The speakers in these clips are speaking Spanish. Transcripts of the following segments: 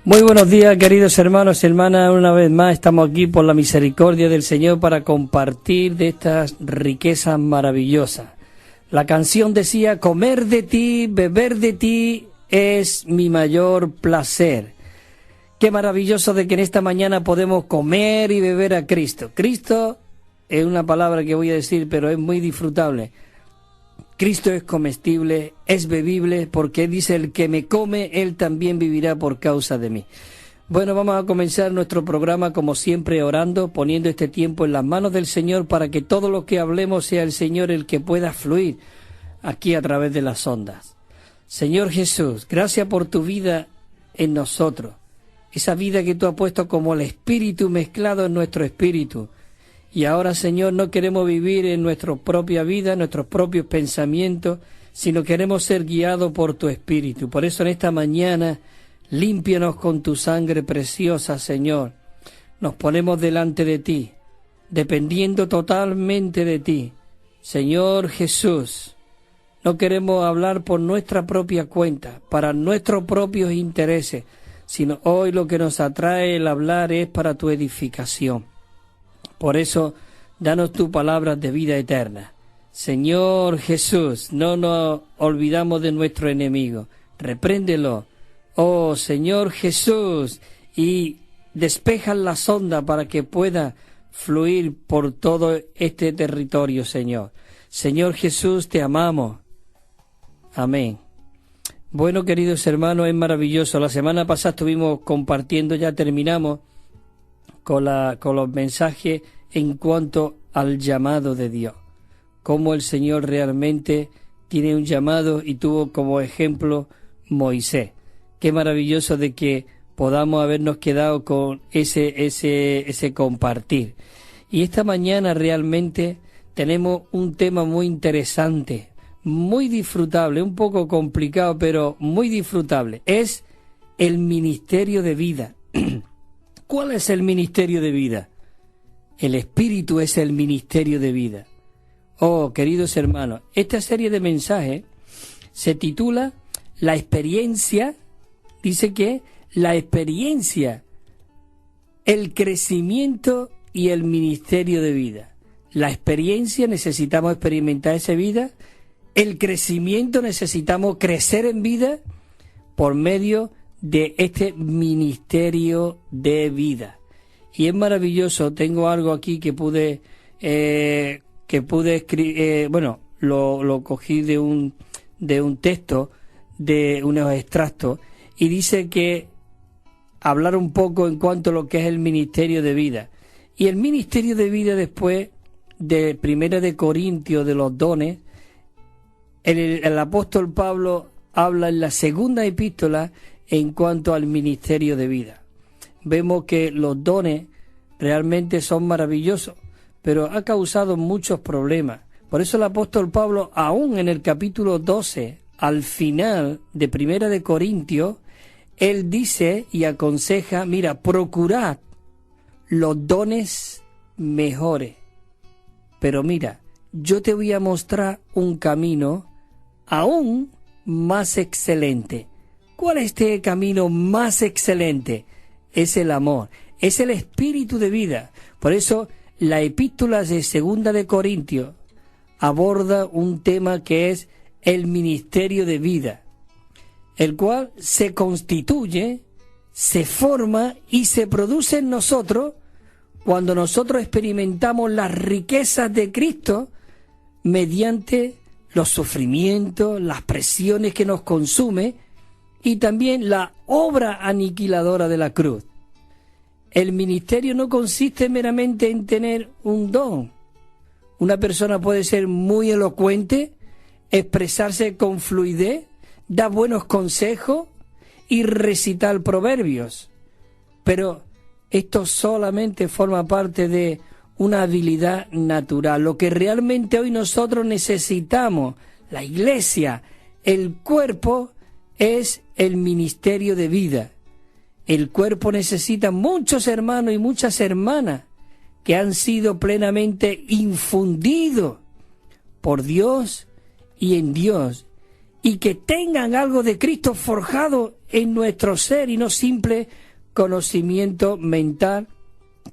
Muy buenos días, queridos hermanos y hermanas. Una vez más estamos aquí por la misericordia del Señor para compartir de estas riquezas maravillosas. La canción decía: comer de ti, beber de ti es mi mayor placer. Qué maravilloso de que en esta mañana podemos comer y beber a Cristo. Cristo es una palabra que voy a decir, pero es muy disfrutable. Cristo es comestible, es bebible, porque dice: el que me come, él también vivirá por causa de mí. Bueno, vamos a comenzar nuestro programa como siempre orando, poniendo este tiempo en las manos del Señor para que todo lo que hablemos sea el Señor el que pueda fluir aquí a través de las ondas. Señor Jesús, gracias por tu vida en nosotros, esa vida que tú has puesto como el Espíritu mezclado en nuestro espíritu. Y ahora, Señor, no queremos vivir en nuestra propia vida, en nuestros propios pensamientos, sino queremos ser guiados por tu Espíritu. Por eso en esta mañana, límpianos con tu sangre preciosa, Señor. Nos ponemos delante de ti, dependiendo totalmente de ti. Señor Jesús, no queremos hablar por nuestra propia cuenta, para nuestros propios intereses, sino hoy lo que nos atrae el hablar es para tu edificación. Por eso, danos tu palabra de vida eterna. Señor Jesús, no nos olvidamos de nuestro enemigo. Repréndelo, oh Señor Jesús, y despejan la sonda para que pueda fluir por todo este territorio, Señor. Señor Jesús, te amamos. Amén. Bueno, queridos hermanos, es maravilloso. La semana pasada estuvimos compartiendo, ya terminamos con los mensajes en cuanto al llamado de Dios, cómo el Señor realmente tiene un llamado y tuvo como ejemplo Moisés. Qué maravilloso de que podamos habernos quedado con ese compartir. Y esta mañana realmente tenemos un tema muy interesante, muy disfrutable, un poco complicado, pero muy disfrutable. Es el ministerio de vida. ¿Cuál es el ministerio de vida? El Espíritu es el ministerio de vida. Oh, queridos hermanos, esta serie de mensajes se titula La experiencia, dice que la experiencia, el crecimiento y el ministerio de vida. La experiencia, necesitamos experimentar esa vida. El crecimiento, necesitamos crecer en vida por medio de este ministerio de vida. Y es maravilloso. Tengo algo aquí que pude escribir, lo cogí de un texto, de unos extractos, y dice que hablar un poco en cuanto a lo que es el ministerio de vida. Y el ministerio de vida, después de 1 de Corintios, de los dones, el apóstol Pablo habla en la segunda epístola en cuanto al ministerio de vida. Vemos que los dones realmente son maravillosos, pero ha causado muchos problemas. Por eso el apóstol Pablo, aún en el capítulo 12, al final de 1 de Corintios, él dice y aconseja: mira, procurad los dones mejores. Pero mira, yo te voy a mostrar un camino aún más excelente. ¿Cuál es este camino más excelente? Es el amor, es el espíritu de vida. Por eso la epístola de 2 de Corintios aborda un tema que es el ministerio de vida, el cual se constituye, se forma y se produce en nosotros cuando nosotros experimentamos las riquezas de Cristo mediante los sufrimientos, las presiones que nos consume, y también la obra aniquiladora de la cruz. El ministerio no consiste meramente en tener un don. Una persona puede ser muy elocuente, expresarse con fluidez, dar buenos consejos y recitar proverbios. Pero esto solamente forma parte de una habilidad natural. Lo que realmente hoy nosotros necesitamos, la iglesia, el cuerpo, es el ministerio de vida. El cuerpo necesita muchos hermanos y muchas hermanas que han sido plenamente infundidos por Dios y en Dios, y que tengan algo de Cristo forjado en nuestro ser y no simple conocimiento mental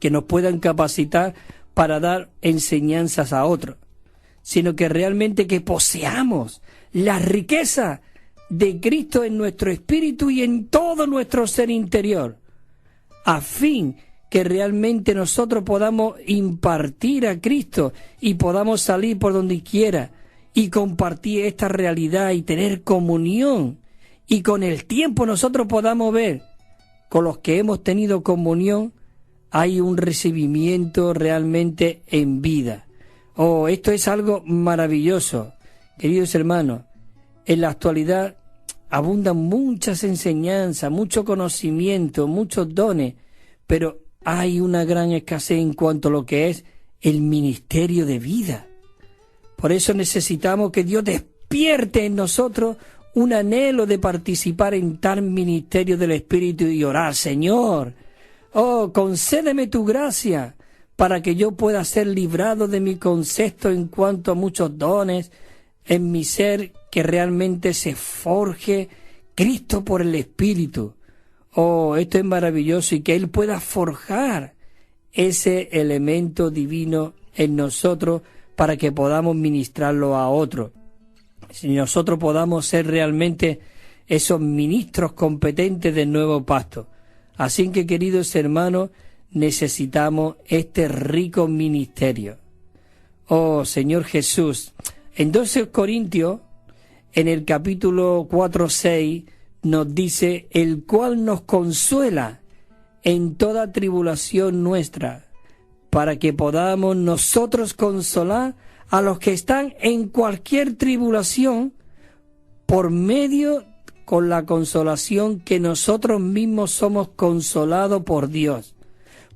que nos puedan capacitar para dar enseñanzas a otros, sino que realmente que poseamos la riqueza de Cristo en nuestro espíritu y en todo nuestro ser interior, a fin que realmente nosotros podamos impartir a Cristo y podamos salir por donde quiera y compartir esta realidad y tener comunión, y con el tiempo nosotros podamos ver con los que hemos tenido comunión hay un recibimiento realmente en vida. Oh, esto es algo maravilloso, queridos hermanos. En la actualidad abundan muchas enseñanzas, mucho conocimiento, muchos dones, pero hay una gran escasez en cuanto a lo que es el ministerio de vida. Por eso necesitamos que Dios despierte en nosotros un anhelo de participar en tal ministerio del Espíritu y orar: Señor, oh, concédeme tu gracia para que yo pueda ser librado de mi concepto en cuanto a muchos dones en mi ser, que realmente se forje Cristo por el Espíritu. Oh, esto es maravilloso, y que Él pueda forjar ese elemento divino en nosotros para que podamos ministrarlo a otros. Si nosotros podamos ser realmente esos ministros competentes del nuevo pacto. Así que, queridos hermanos, necesitamos este rico ministerio. Oh, Señor Jesús, en 12 Corintios, en el capítulo 4-6, nos dice: el cual nos consuela en toda tribulación nuestra, para que podamos nosotros consolar a los que están en cualquier tribulación, por medio con la consolación que nosotros mismos somos consolados por Dios.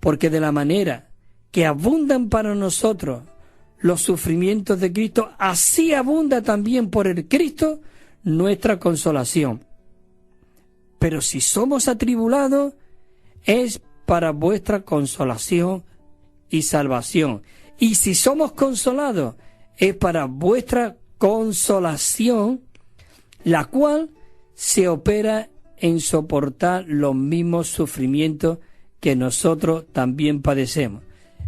Porque de la manera que abundan para nosotros los sufrimientos de Cristo, así abunda también por el Cristo nuestra consolación. Pero si somos atribulados, es para vuestra consolación y salvación. Y si somos consolados, es para vuestra consolación, la cual se opera en soportar los mismos sufrimientos que nosotros también padecemos.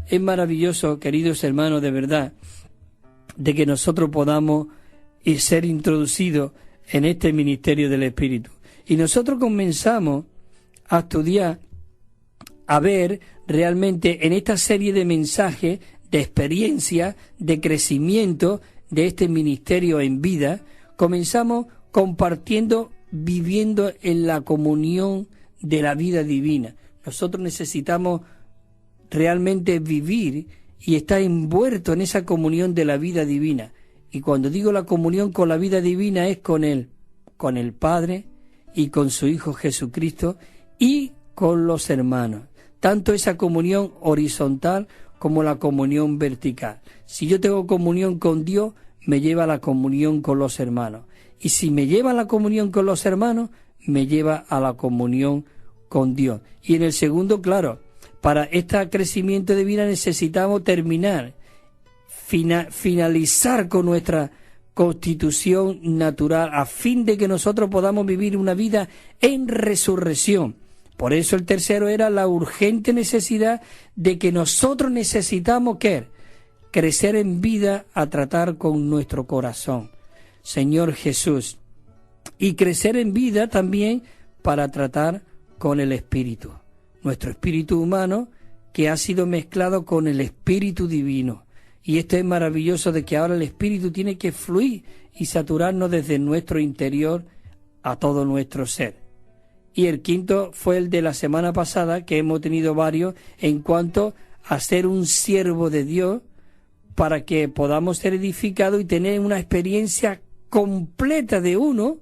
Es maravilloso, queridos hermanos, de verdad, de que nosotros podamos ser introducidos en este ministerio del Espíritu. Y nosotros comenzamos a estudiar, a ver realmente en esta serie de mensajes, de experiencia, de crecimiento de este ministerio en vida, comenzamos compartiendo, viviendo en la comunión de la vida divina. Nosotros necesitamos realmente vivir y estar envuelto en esa comunión de la vida divina. Y cuando digo la comunión con la vida divina, es con el Padre y con su Hijo Jesucristo y con los hermanos. Tanto esa comunión horizontal como la comunión vertical. Si yo tengo comunión con Dios, me lleva a la comunión con los hermanos. Y si me lleva a la comunión con los hermanos, me lleva a la comunión con Dios. Y en el segundo, claro, para este crecimiento de vida necesitamos terminar, finalizar con nuestra constitución natural, a fin de que nosotros podamos vivir una vida en resurrección. Por eso el tercero era la urgente necesidad de que nosotros necesitamos crecer en vida a tratar con nuestro corazón, Señor Jesús, y crecer en vida también para tratar con el espíritu, nuestro espíritu humano que ha sido mezclado con el espíritu divino. Y esto es maravilloso, de que ahora el espíritu tiene que fluir y saturarnos desde nuestro interior a todo nuestro ser. Y el quinto fue el de la semana pasada, que hemos tenido varios, en cuanto a ser un siervo de Dios, para que podamos ser edificados y tener una experiencia completa de uno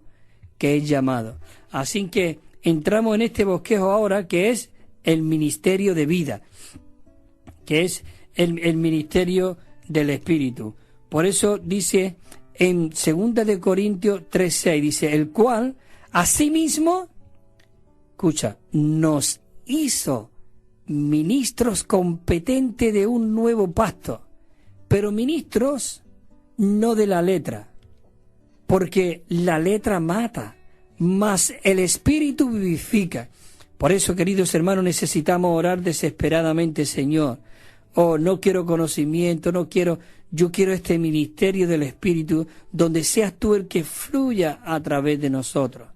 que es llamado. Así que entramos en este bosquejo ahora, que es el ministerio de vida, que es el ministerio del Espíritu. Por eso dice en 2 Corintios 3:6, dice: el cual asimismo, escucha, nos hizo ministros competentes de un nuevo pacto, pero ministros no de la letra, porque la letra mata, mas el Espíritu vivifica. Por eso, queridos hermanos, necesitamos orar desesperadamente, Señor. Oh, no quiero conocimiento, yo quiero este ministerio del Espíritu, donde seas tú el que fluya a través de nosotros.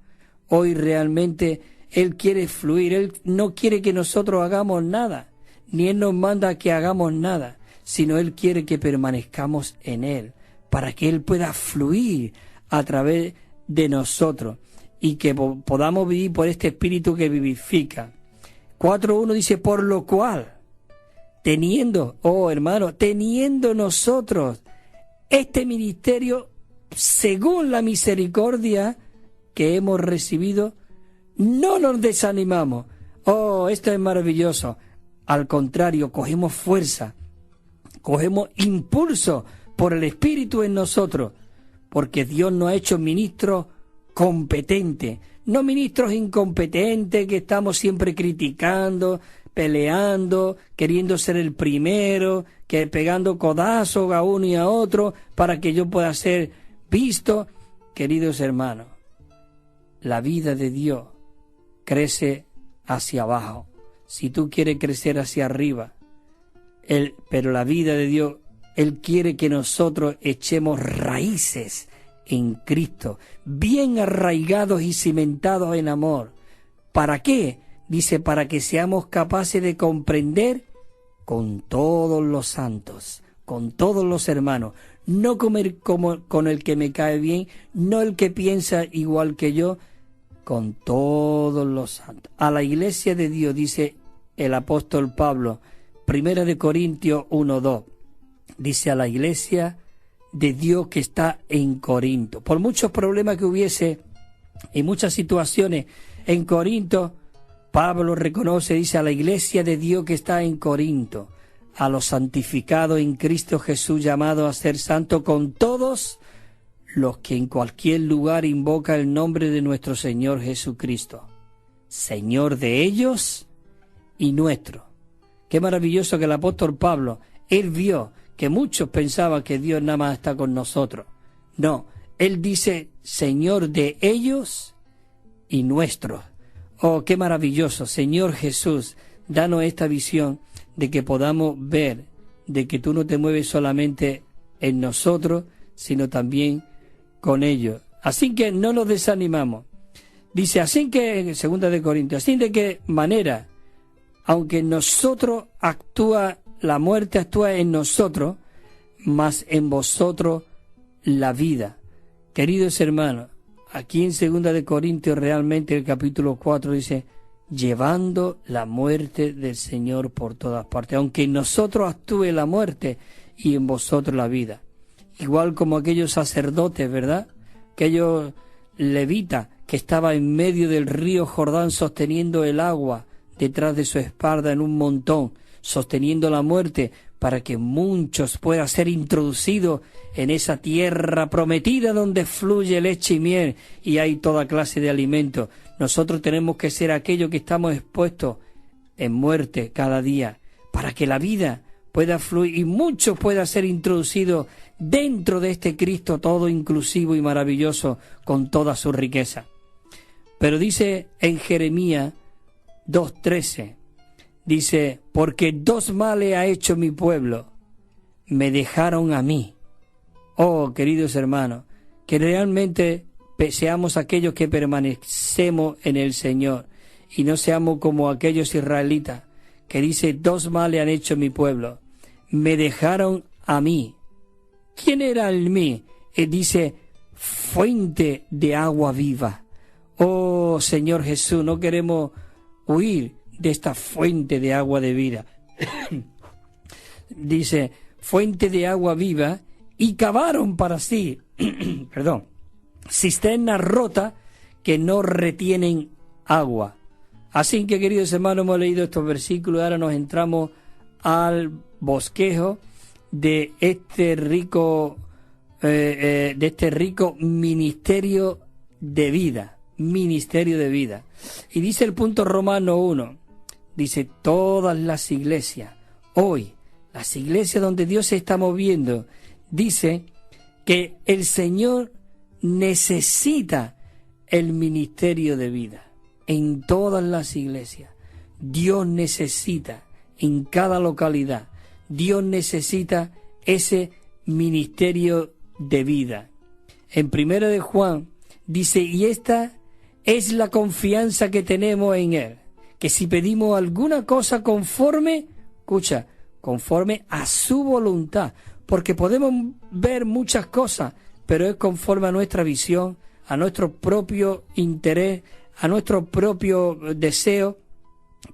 Hoy realmente Él quiere fluir, Él no quiere que nosotros hagamos nada, ni Él nos manda que hagamos nada, sino Él quiere que permanezcamos en Él, para que Él pueda fluir a través de nosotros y que podamos vivir por este Espíritu que vivifica. 4.1 dice, por lo cual, teniendo nosotros este ministerio según la misericordia que hemos recibido, no nos desanimamos. Oh, esto es maravilloso. Al contrario, cogemos fuerza, cogemos impulso por el Espíritu en nosotros, porque Dios nos ha hecho ministros competentes, no ministros incompetentes que estamos siempre criticando, peleando, queriendo ser el primero, que pegando codazos a uno y a otro para que yo pueda ser visto. Queridos hermanos, la vida de Dios crece hacia abajo. Si tú quieres crecer hacia arriba, pero la vida de Dios, Él quiere que nosotros echemos raíces en Cristo, bien arraigados y cimentados en amor. ¿Para qué? Dice, para que seamos capaces de comprender con todos los santos, con todos los hermanos, no con el que me cae bien, no el que piensa igual que yo, con todos los santos. A la iglesia de Dios, dice el apóstol Pablo, 1 Corintios 1:2, dice a la iglesia de Dios que está en Corinto. Por muchos problemas que hubiese y muchas situaciones en Corinto, Pablo reconoce, dice, a la iglesia de Dios que está en Corinto, a los santificados en Cristo Jesús, llamados a ser santos, con todos los que en cualquier lugar invoca el nombre de nuestro Señor Jesucristo, Señor de ellos y nuestro. Qué maravilloso que el apóstol Pablo, él vio que muchos pensaban que Dios nada más está con nosotros. No, él dice Señor de ellos y nuestro. Oh, qué maravilloso, Señor Jesús, danos esta visión de que podamos ver de que tú no te mueves solamente en nosotros, sino también con ellos. Así que no nos desanimamos. Dice, así que, en 2 Corintios, así de qué manera, aunque en nosotros la muerte actúa en nosotros, mas en vosotros la vida. Queridos hermanos, aquí en 2 Corintios realmente el capítulo 4 dice, llevando la muerte del Señor por todas partes, aunque en nosotros actúe la muerte y en vosotros la vida. Igual como aquellos sacerdotes, ¿verdad? Aquellos levitas que estaban en medio del río Jordán sosteniendo el agua detrás de su espalda en un montón, sosteniendo la muerte para que muchos puedan ser introducidos en esa tierra prometida donde fluye leche y miel y hay toda clase de alimentos. Nosotros tenemos que ser aquellos que estamos expuestos en muerte cada día para que la vida pueda fluir y muchos puedan ser introducidos dentro de este Cristo todo inclusivo y maravilloso con toda su riqueza. Pero dice en Jeremías 2:13, dice, porque dos males ha hecho mi pueblo, me dejaron a mí. Oh, queridos hermanos, que realmente seamos aquellos que permanecemos en el Señor y no seamos como aquellos israelitas que dice, dos males han hecho mi pueblo, me dejaron a mí. ¿Quién era el mí? Dice, fuente de agua viva. Oh, Señor Jesús, no queremos huir de esta fuente de agua de vida. Dice, fuente de agua viva, y cavaron para sí, cisternas rotas que no retienen agua. Así que, queridos hermanos, hemos leído estos versículos y ahora nos entramos al bosquejo de este rico ministerio de vida. Ministerio de vida. Y dice el punto Romano 1, dice, todas las iglesias, hoy, las iglesias donde Dios se está moviendo, dice que el Señor necesita el ministerio de vida en todas las iglesias. Dios necesita en cada localidad, Dios necesita ese ministerio de vida. En 1 de Juan dice, y esta es la confianza que tenemos en Él, que si pedimos alguna cosa conforme a su voluntad, porque podemos ver muchas cosas, pero es conforme a nuestra visión, a nuestro propio interés, a nuestro propio deseo,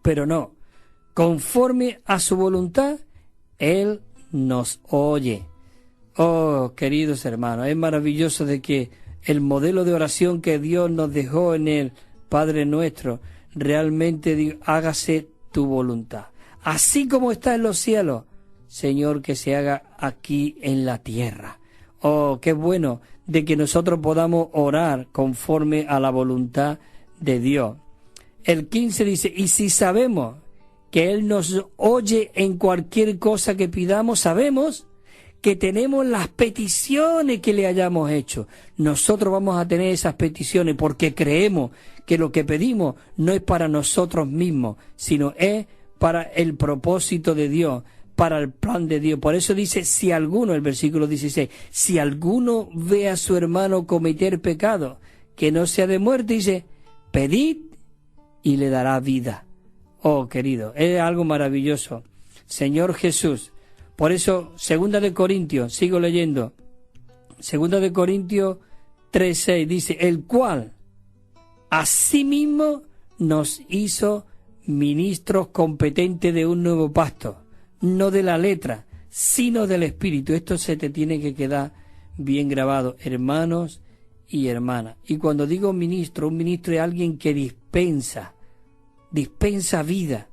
pero no, conforme a su voluntad, Él nos oye. Oh, queridos hermanos, es maravilloso de que el modelo de oración que Dios nos dejó en el Padre Nuestro, realmente hágase tu voluntad. Así como está en los cielos, Señor, que se haga aquí en la tierra. Oh, qué bueno de que nosotros podamos orar conforme a la voluntad de Dios. El 15 dice, y si sabemos que Él nos oye en cualquier cosa que pidamos, sabemos que tenemos las peticiones que le hayamos hecho. Nosotros vamos a tener esas peticiones porque creemos que lo que pedimos no es para nosotros mismos, sino es para el propósito de Dios, para el plan de Dios. Por eso dice, si alguno, el versículo 16, si alguno ve a su hermano cometer pecado que no sea de muerte, dice, pedid y le dará vida. Oh, querido, es algo maravilloso. Señor Jesús. Por eso, 2 de Corintios, sigo leyendo, 2 de Corintios 3:6, dice, el cual asimismo nos hizo ministros competentes de un nuevo pacto, no de la letra, sino del Espíritu. Esto se te tiene que quedar bien grabado, hermanos y hermanas. Y cuando digo ministro, un ministro es alguien que dispensa vida.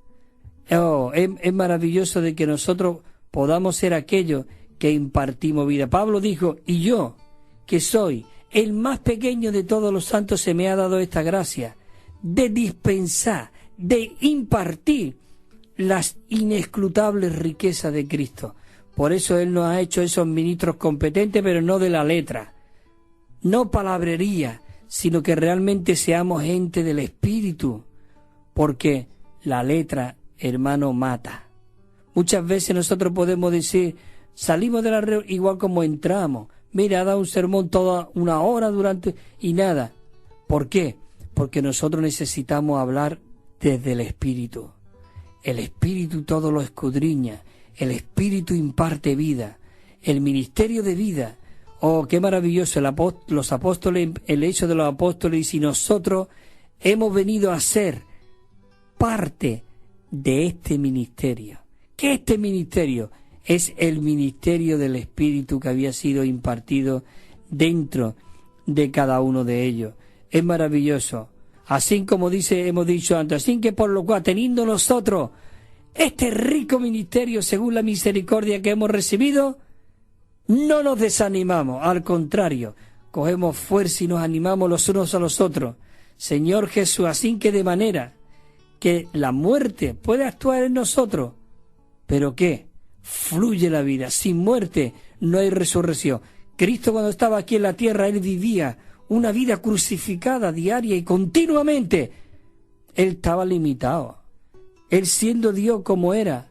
Oh, es maravilloso de que nosotros podamos ser aquellos que impartimos vida. Pablo dijo, y yo, que soy el más pequeño de todos los santos, se me ha dado esta gracia de dispensar, de impartir las inescrutables riquezas de Cristo. Por eso Él nos ha hecho esos ministros competentes, pero no de la letra, no palabrería, sino que realmente seamos gente del Espíritu, porque la letra, hermano, mata. Muchas veces nosotros podemos decir, salimos de la reunión igual como entramos. Mira, ha dado un sermón toda una hora y nada. ¿Por qué? Porque nosotros necesitamos hablar desde el Espíritu. El Espíritu todo lo escudriña. El Espíritu imparte vida. El ministerio de vida. Oh, qué maravilloso. Los apóstoles, el hecho de los apóstoles, y si nosotros hemos venido a ser parte de este ministerio. Que este ministerio es el ministerio del Espíritu que había sido impartido dentro de cada uno de ellos. Es maravilloso. Así como hemos dicho antes, así que por lo cual, teniendo nosotros este rico ministerio según la misericordia que hemos recibido, no nos desanimamos, al contrario, cogemos fuerza y nos animamos los unos a los otros. Señor Jesús, así que de manera que la muerte puede actuar en nosotros, pero ¿qué? Fluye la vida. Sin muerte no hay resurrección. Cristo, cuando estaba aquí en la tierra, Él vivía una vida crucificada diaria y continuamente. Él estaba limitado. Él, siendo Dios como era,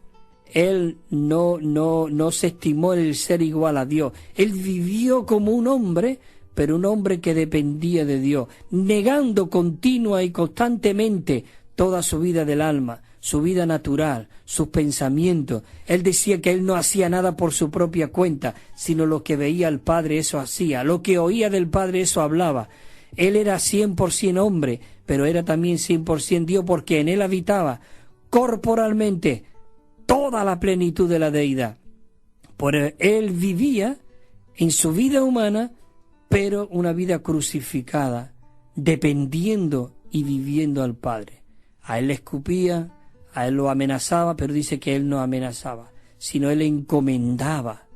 Él no se estimó el ser igual a Dios. Él vivió como un hombre, pero un hombre que dependía de Dios, negando continua y constantemente toda su vida del alma, su vida natural, sus pensamientos. Él decía que él no hacía nada por su propia cuenta, sino lo que veía al Padre, eso hacía. Lo que oía del Padre, eso hablaba. Él era 100% hombre, pero era también 100% Dios, porque en él habitaba corporalmente toda la plenitud de la deidad. Por él vivía en su vida humana, pero una vida crucificada, dependiendo y viviendo al Padre. A él le escupía, a él lo amenazaba, pero dice que él no amenazaba, sino él encomendaba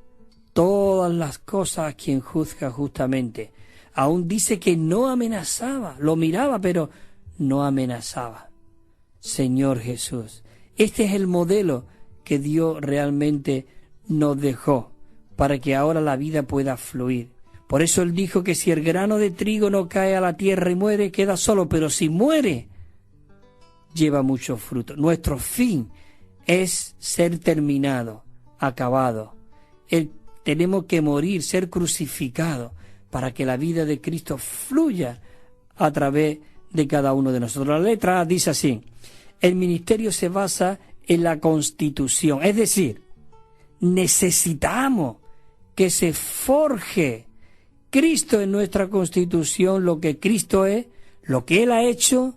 todas las cosas a quien juzga justamente. Aún dice que no amenazaba, lo miraba, pero no amenazaba. Señor Jesús, este es el modelo que Dios realmente nos dejó para que ahora la vida pueda fluir. Por eso él dijo que si el grano de trigo no cae a la tierra y muere, queda solo, pero si muere, lleva mucho fruto. Nuestro fin es ser terminado, acabado. Tenemos que morir, ser crucificados, para que la vida de Cristo fluya a través de cada uno de nosotros. La letra A dice así: el ministerio se basa en la Constitución, es decir, necesitamos que se forje Cristo en nuestra Constitución, lo que Cristo es, lo que Él ha hecho,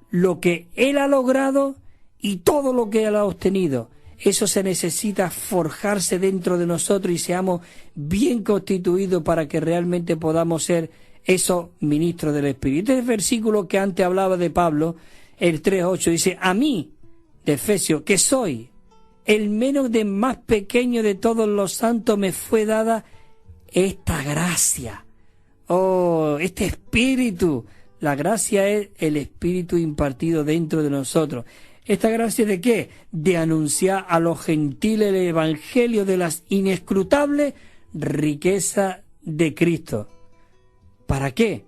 lo que Él ha logrado y todo lo que Él ha obtenido. Eso se necesita forjarse dentro de nosotros y seamos bien constituidos para que realmente podamos ser esos ministros del Espíritu. Este versículo que antes hablaba de Pablo, el 3:8, dice: a mí, de Efesios, que soy el menos de más pequeño de todos los santos, me fue dada esta gracia. Oh, este Espíritu. La gracia es el Espíritu impartido dentro de nosotros. ¿Esta gracia de qué? De anunciar a los gentiles el Evangelio de las inescrutables riquezas de Cristo. ¿Para qué?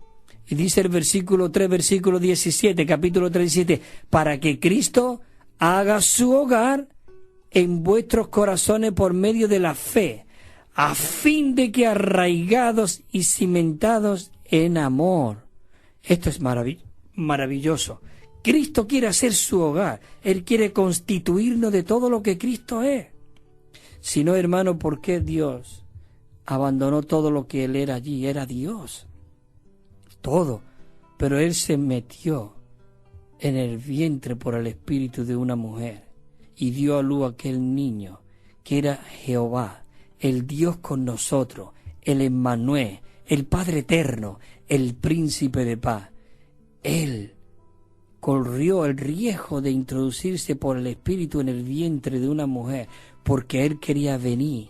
Y dice el versículo 3, versículo 17, capítulo 37, para que Cristo haga su hogar en vuestros corazones por medio de la fe, a fin de que arraigados y cimentados en amor. Esto es maravilloso. Cristo quiere hacer su hogar. Él quiere constituirnos de todo lo que Cristo es. Si no, hermano, ¿por qué Dios abandonó todo lo que Él era allí? Era Dios. Todo. Pero Él se metió en el vientre por el espíritu de una mujer y dio a luz a aquel niño que era Jehová, el Dios con nosotros, el Emmanuel, el Padre eterno, el Príncipe de paz. Él corrió el riesgo de introducirse por el espíritu en el vientre de una mujer, porque Él quería venir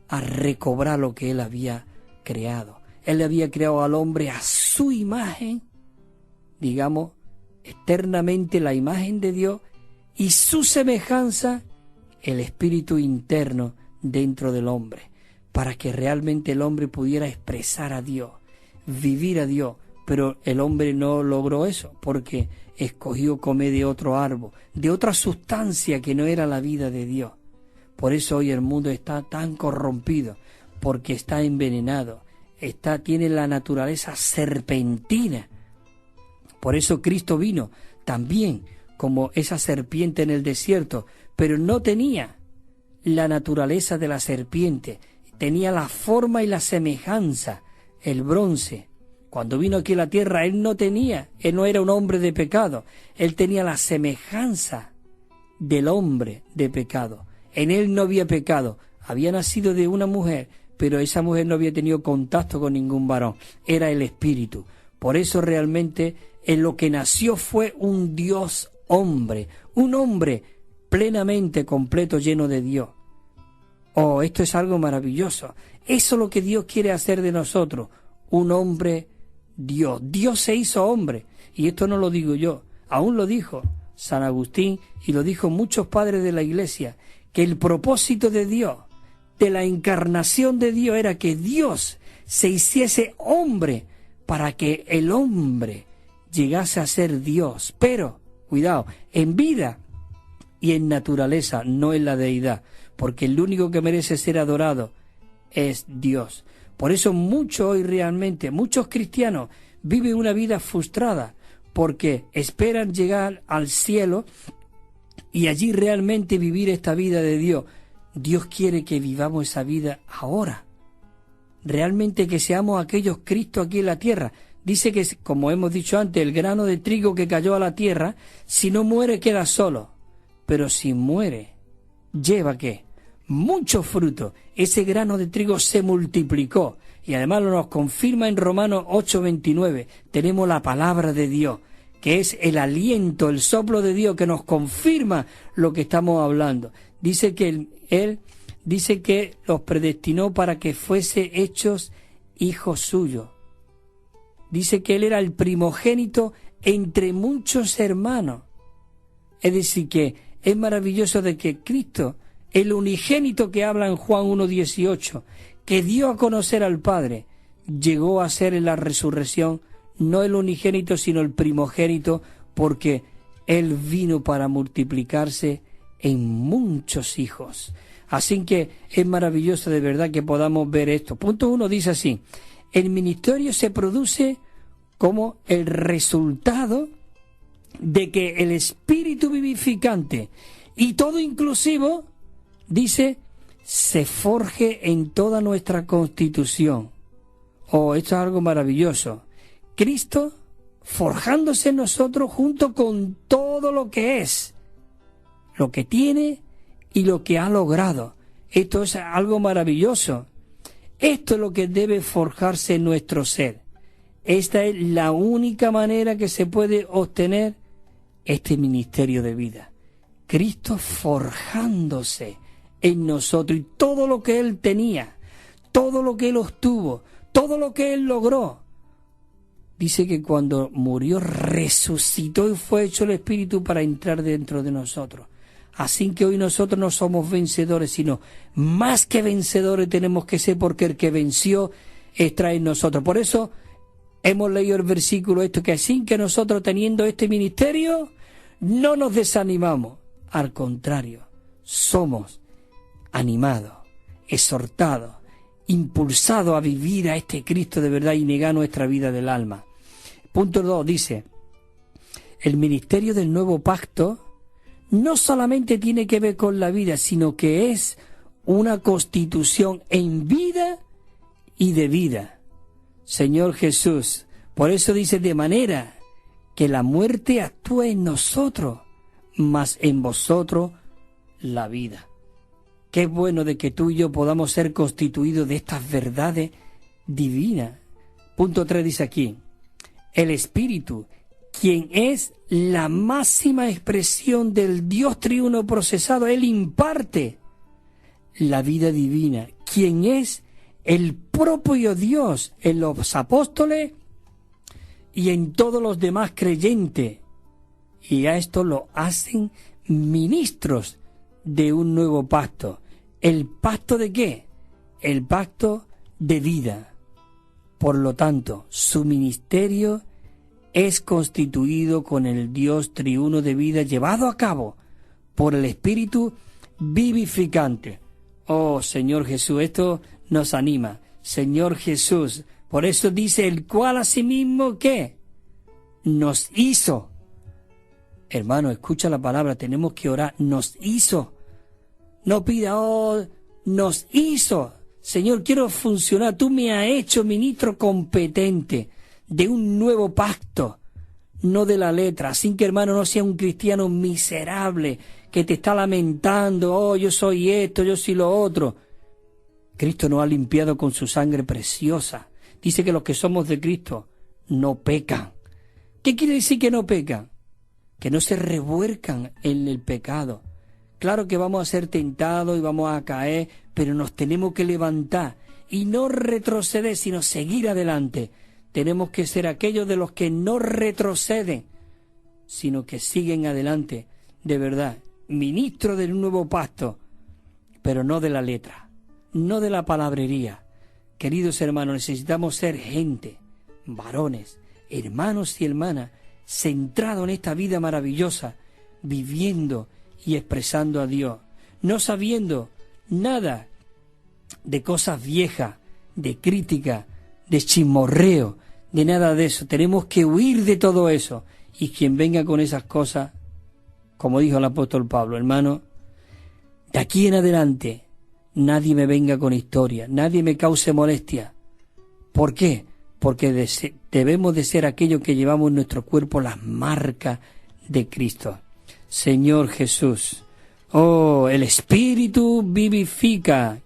a recobrar lo que Él había creado. Él había creado al hombre a su imagen, digamos, eternamente la imagen de Dios, y su semejanza, el espíritu interno dentro del hombre, para que realmente el hombre pudiera expresar a Dios, vivir a Dios. Pero el hombre no logró eso, porque escogió comer de otro árbol, de otra sustancia que no era la vida de Dios. Por eso hoy el mundo está tan corrompido, porque está envenenado, tiene la naturaleza serpentina. Por eso Cristo vino también como esa serpiente en el desierto, pero no tenía la naturaleza de la serpiente, tenía la forma y la semejanza, el bronce. Cuando vino aquí a la tierra, Él no era un hombre de pecado, Él tenía la semejanza del hombre de pecado. En Él no había pecado, había nacido de una mujer, pero esa mujer no había tenido contacto con ningún varón, era el Espíritu. Por eso realmente en lo que nació fue un Dios hombre, un hombre plenamente completo, lleno de Dios. Oh, esto es algo maravilloso. Eso es lo que Dios quiere hacer de nosotros, un hombre Dios. Dios se hizo hombre, y esto no lo digo yo, aún lo dijo San Agustín y lo dijo muchos padres de la Iglesia, que el propósito de Dios, de la encarnación de Dios, era que Dios se hiciese hombre para que el hombre llegase a ser Dios, pero, cuidado, en vida y en naturaleza, no en la deidad, porque el único que merece ser adorado es Dios. Por eso muchos cristianos viven una vida frustrada, porque esperan llegar al cielo y allí realmente vivir esta vida de Dios. Dios quiere que vivamos esa vida ahora, realmente que seamos aquellos Cristo aquí en la tierra. Dice que, como hemos dicho antes, el grano de trigo que cayó a la tierra, si no muere queda solo, pero si muere, lleva ¿qué? Mucho fruto. Ese grano de trigo se multiplicó, y además nos confirma en Romanos 8:29. Tenemos la palabra de Dios, que es el aliento, el soplo de Dios, que nos confirma lo que estamos hablando. Dice que Él dice que los predestinó para que fuese hechos hijos suyos. Dice que Él era el primogénito entre muchos hermanos. Es decir, que es maravilloso de que Cristo, el unigénito que habla en Juan 1:18, que dio a conocer al Padre, llegó a ser en la resurrección no el unigénito, sino el primogénito, porque Él vino para multiplicarse en muchos hijos. Así que es maravilloso de verdad que podamos ver esto. Punto 1 dice así: el ministerio se produce como el resultado de que el espíritu vivificante y todo inclusivo, dice, se forje en toda nuestra constitución. Oh, esto es algo maravilloso. Cristo forjándose en nosotros junto con todo lo que es, lo que tiene y lo que ha logrado. Esto es algo maravilloso. Esto es lo que debe forjarse en nuestro ser. Esta es la única manera que se puede obtener este ministerio de vida. Cristo forjándose en nosotros, y todo lo que Él tenía, todo lo que Él obtuvo, todo lo que Él logró. Dice que cuando murió resucitó y fue hecho el Espíritu para entrar dentro de nosotros. Así que hoy nosotros no somos vencedores, sino más que vencedores tenemos que ser, porque el que venció está en nosotros. Por eso hemos leído el versículo esto, que así que nosotros, teniendo este ministerio, no nos desanimamos. Al contrario, somos animados, exhortados, impulsados a vivir a este Cristo de verdad y negar nuestra vida del alma. Punto 2 dice: el ministerio del nuevo pacto no solamente tiene que ver con la vida, sino que es una constitución en vida y de vida. Señor Jesús, por eso dice: de manera que la muerte actúe en nosotros, mas en vosotros la vida. Qué bueno de que tú y yo podamos ser constituidos de estas verdades divinas. Punto 3 dice aquí: el Espíritu, quien es la máxima expresión del Dios triuno procesado, Él imparte la vida divina, quien es el propio Dios en los apóstoles y en todos los demás creyentes. Y a esto lo hacen ministros de un nuevo pacto. ¿El pacto de qué? El pacto de vida. Por lo tanto, su ministerio es constituido con el Dios triuno de vida, llevado a cabo por el Espíritu vivificante. Oh, Señor Jesús, esto nos anima. Señor Jesús, por eso dice: el cual asimismo, ¿qué? Nos hizo. Hermano, escucha la palabra, tenemos que orar. Nos hizo. No pida: oh, nos hizo. Señor, quiero funcionar. Tú me has hecho ministro competente de un nuevo pacto, no de la letra. Así que, hermano, no sea un cristiano miserable que te está lamentando: oh, yo soy esto, yo soy lo otro. Cristo nos ha limpiado con su sangre preciosa. Dice que los que somos de Cristo no pecan. ¿Qué quiere decir que no pecan? Que no se revuelcan en el pecado. Claro que vamos a ser tentados y vamos a caer, pero nos tenemos que levantar y no retroceder, sino seguir adelante. Tenemos que ser aquellos de los que no retroceden, sino que siguen adelante, de verdad, ministro del nuevo pacto, pero no de la letra, no de la palabrería. Queridos hermanos, necesitamos ser gente, varones, hermanos y hermanas, centrados en esta vida maravillosa, viviendo y expresando a Dios, no sabiendo nada de cosas viejas, de crítica, de chismorreo, de nada de eso. Tenemos que huir de todo eso. Y quien venga con esas cosas, como dijo el apóstol Pablo: hermano, de aquí en adelante nadie me venga con historia, nadie me cause molestia. ¿Por qué? Porque debemos de ser aquellos que llevamos en nuestro cuerpo las marcas de Cristo. Señor Jesús, oh, el Espíritu vivifica.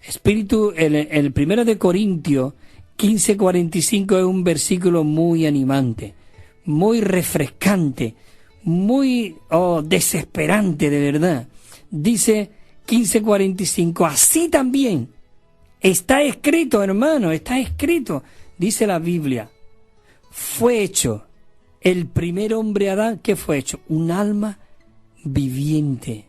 Espíritu, el 1 de Corintios 15:45 es un versículo muy animante, muy refrescante, muy desesperante de verdad. Dice 15:45: así también está escrito, hermano, está escrito. Dice la Biblia: fue hecho el primer hombre Adán. ¿Qué fue hecho? Un alma viviente.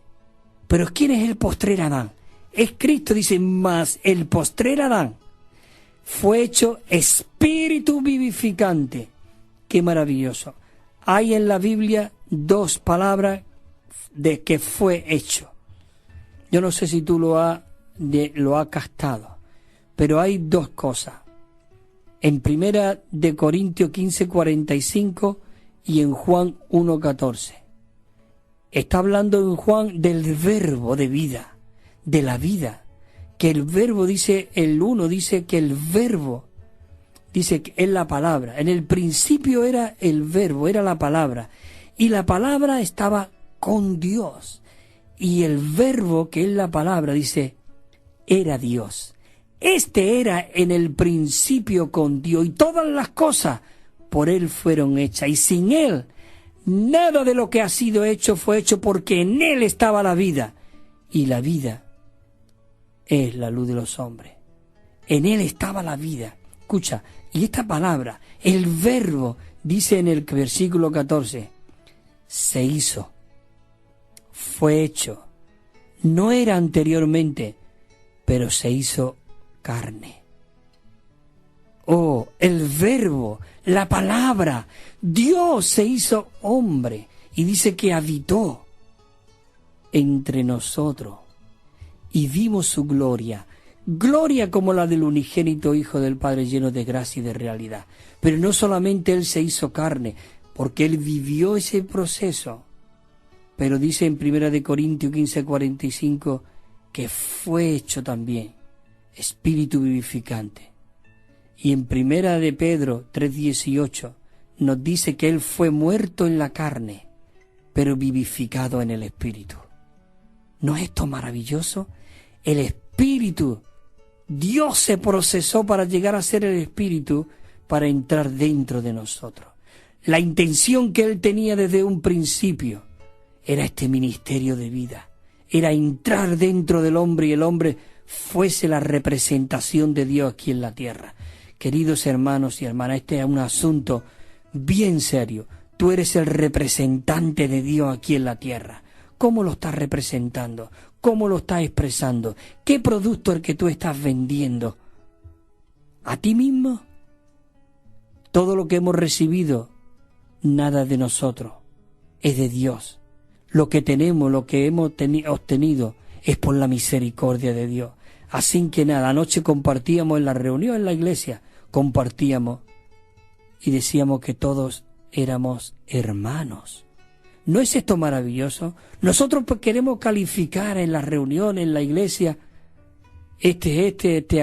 Pero ¿quién es el postrer Adán? Es Cristo. Dice: mas el postrer Adán fue hecho espíritu vivificante. ¡Qué maravilloso! Hay en la Biblia dos palabras de que fue hecho. Yo no sé si tú lo has captado, pero hay dos cosas. En Primera de Corintios 15:45 y en Juan 1:14. Está hablando en Juan del verbo de vida, de la vida. Que el verbo dice, el 1 dice que el verbo, dice que es la palabra. En el principio era el verbo, era la palabra. Y la palabra estaba con Dios. Y el verbo, que es la palabra, dice, era Dios. Este era en el principio con Dios. Y todas las cosas por Él fueron hechas. Y sin Él, nada de lo que ha sido hecho fue hecho, porque en Él estaba la vida. Y la vida es la luz de los hombres. En Él estaba la vida. Escucha, y esta palabra, el verbo, dice en el versículo 14, se hizo, fue hecho. No era anteriormente, pero se hizo carne. Oh, el verbo, la palabra, Dios se hizo hombre y dice que habitó entre nosotros y vimos su gloria, gloria como la del unigénito Hijo del Padre, lleno de gracia y de realidad. Pero no solamente Él se hizo carne, porque Él vivió ese proceso, pero dice en 1 Corintios 15:45 que fue hecho también espíritu vivificante. Y en 1 de Pedro 3:18 nos dice que Él fue muerto en la carne, pero vivificado en el espíritu. ¿No es esto maravilloso? El espíritu, Dios se procesó para llegar a ser el espíritu, para entrar dentro de nosotros. La intención que Él tenía desde un principio era este ministerio de vida, era entrar dentro del hombre y el hombre fuese la representación de Dios aquí en la tierra. Queridos hermanos y hermanas, este es un asunto bien serio. Tú eres el representante de Dios aquí en la tierra. ¿Cómo lo estás representando? ¿Cómo lo estás expresando? ¿Qué producto es el que tú estás vendiendo? ¿A ti mismo? Todo lo que hemos recibido, nada de nosotros, es de Dios. Lo que tenemos, lo que hemos obtenido, es por la misericordia de Dios. Así que nada, anoche compartíamos en la reunión en la iglesia, compartíamos y decíamos que todos éramos hermanos. ¿No es esto maravilloso? Nosotros pues queremos calificar en la reunión, en la iglesia,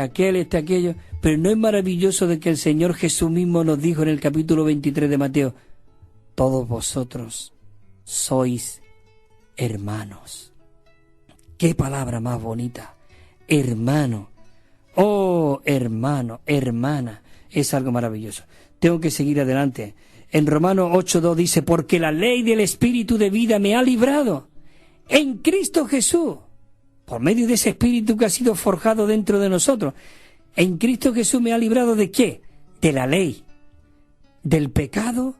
aquello, pero no es maravilloso de que el Señor Jesús mismo nos dijo en el capítulo 23 de Mateo, todos vosotros sois hermanos. ¡Qué palabra más bonita! Hermano. Oh, hermano, hermana. Es algo maravilloso. Tengo que seguir adelante. En Romanos 8:2 dice, porque la ley del Espíritu de vida me ha librado en Cristo Jesús, por medio de ese Espíritu que ha sido forjado dentro de nosotros. En Cristo Jesús me ha librado ¿de qué? De la ley, del pecado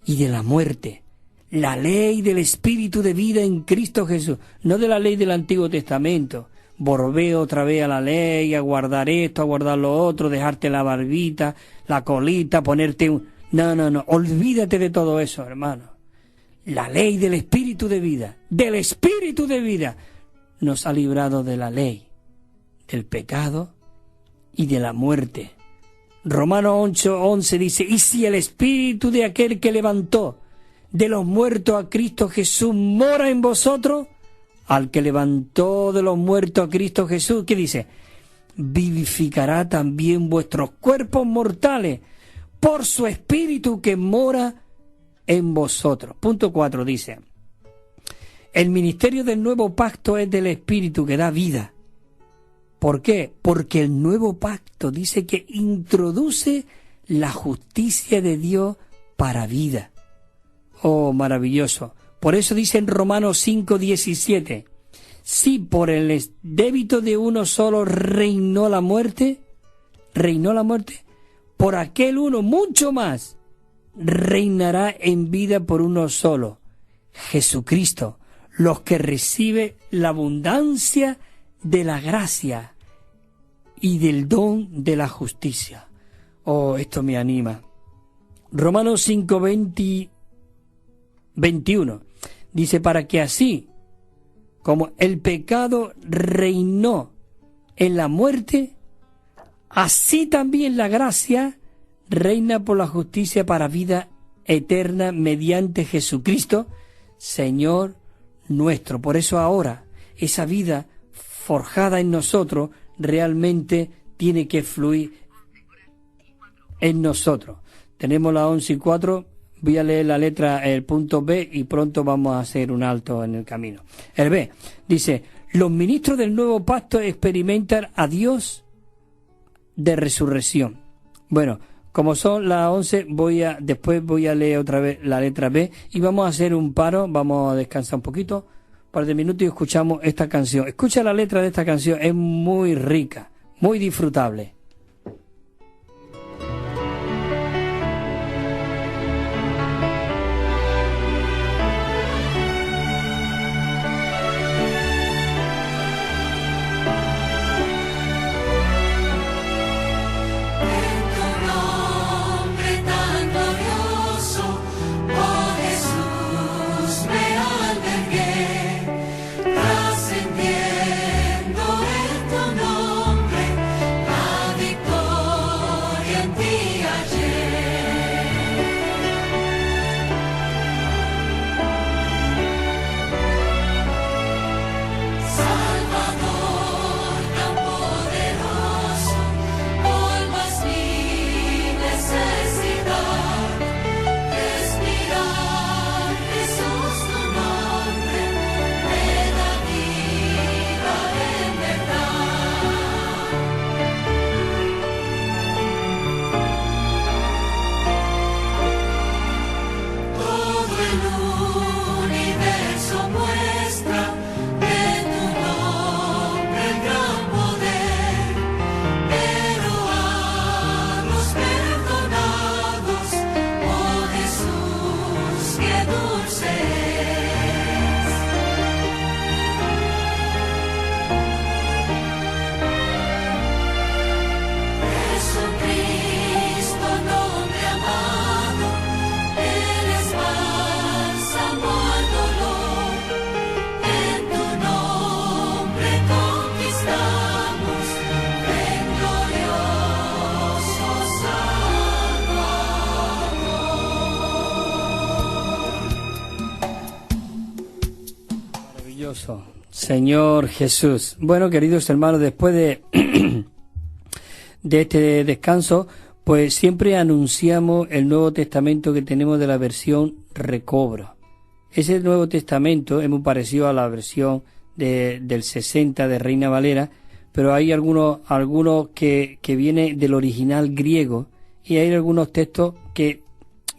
y de la muerte. La ley del Espíritu de vida en Cristo Jesús, no de la ley del Antiguo Testamento. Volver otra vez a la ley, a guardar esto, a guardar lo otro, dejarte la barbita, la colita, ponerte un... No, olvídate de todo eso, hermano. La ley del Espíritu de vida, nos ha librado de la ley, del pecado y de la muerte. Romanos 8:11 dice, y si el Espíritu de aquel que levantó de los muertos a Cristo Jesús mora en vosotros, al que levantó de los muertos a Cristo Jesús, ¿qué dice? Vivificará también vuestros cuerpos mortales por su Espíritu que mora en vosotros. Punto 4 dice, el ministerio del nuevo pacto es del Espíritu que da vida. ¿Por qué? Porque el nuevo pacto dice que introduce la justicia de Dios para vida. Oh, maravilloso. Por eso dice en Romanos 5:17, si por el débito de uno solo reinó la muerte, por aquel uno mucho más reinará en vida por uno solo, Jesucristo, los que recibe la abundancia de la gracia y del don de la justicia. Oh, esto me anima. Romanos 5, 21 dice, para que así como el pecado reinó en la muerte, así también la gracia reina por la justicia para vida eterna mediante Jesucristo, Señor nuestro. Por eso ahora esa vida forjada en nosotros realmente tiene que fluir en nosotros. Tenemos la 11:4, voy a leer la letra, el punto B, y pronto vamos a hacer un alto en el camino. El B dice, los ministros del nuevo pacto experimentan a Dios de resurrección. Bueno, como son las 11, después voy a leer otra vez la letra B y vamos a hacer un paro, vamos a descansar un poquito, un par de minutos y escuchamos esta canción. Escucha la letra de esta canción, es muy rica, muy disfrutable. Señor Jesús. Bueno, queridos hermanos, después de este descanso, pues siempre anunciamos el Nuevo Testamento que tenemos de la versión Recobro. Ese Nuevo Testamento es muy parecido a la versión del 60 de Reina Valera, pero hay algunos que vienen del original griego y hay algunos textos que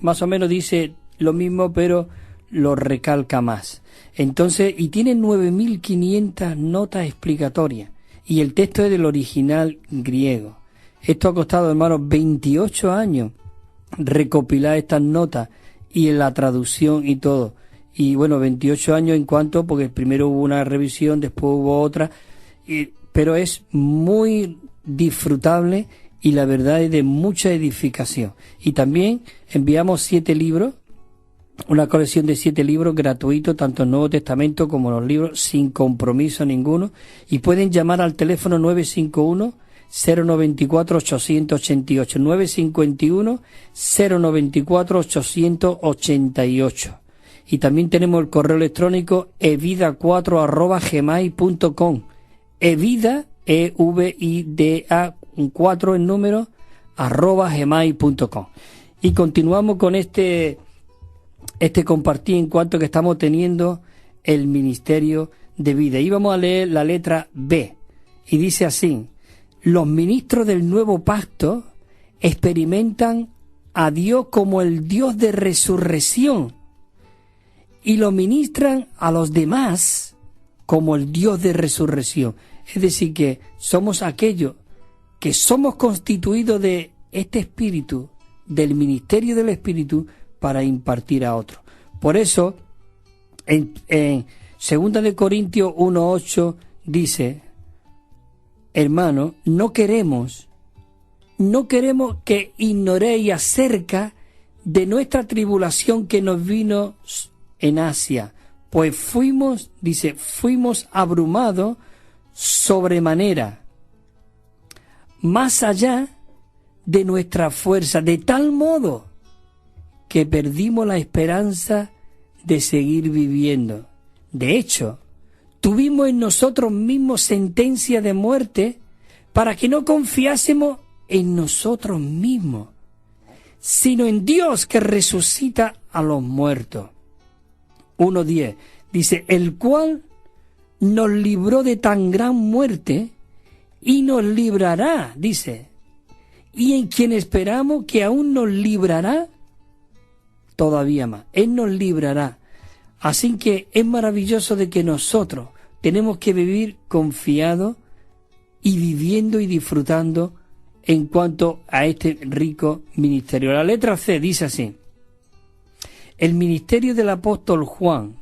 más o menos dice lo mismo, pero lo recalca más. Entonces, y tiene 9.500 notas explicatorias, y el texto es del original griego. Esto ha costado, hermanos, 28 años recopilar estas notas y en la traducción y todo. Y bueno, 28 años en cuanto, porque primero hubo una revisión, después hubo otra, pero es muy disfrutable y la verdad es de mucha edificación. Y también enviamos 7 libros, una colección de 7 libros gratuitos, tanto el Nuevo Testamento como los libros, sin compromiso ninguno, y pueden llamar al teléfono 951-094-888, 951-094-888. Y también tenemos el correo electrónico evida4@gmail.com, evida, evida 4 en número, @gmail.com. Y continuamos con este compartir en cuanto que estamos teniendo el ministerio de vida. Y vamos a leer la letra B. Y dice así: los ministros del nuevo pacto experimentan a Dios como el Dios de resurrección y lo ministran a los demás como el Dios de resurrección. Es decir, que somos aquellos que somos constituidos de este espíritu, del ministerio del espíritu, para impartir a otros. Por eso, en 2 de Corintios 1:8 dice, hermano, no queremos que ignoréis acerca de nuestra tribulación que nos vino en Asia, pues fuimos abrumados sobremanera, más allá de nuestra fuerza, de tal modo que perdimos la esperanza de seguir viviendo. De hecho, tuvimos en nosotros mismos sentencia de muerte para que no confiásemos en nosotros mismos, sino en Dios que resucita a los muertos. 1:10 dice, el cual nos libró de tan gran muerte y nos librará, dice, y en quien esperamos que aún nos librará todavía más. Él nos librará. Así que es maravilloso de que nosotros tenemos que vivir confiados y viviendo y disfrutando en cuanto a este rico ministerio. La letra C dice así: el ministerio del apóstol Juan,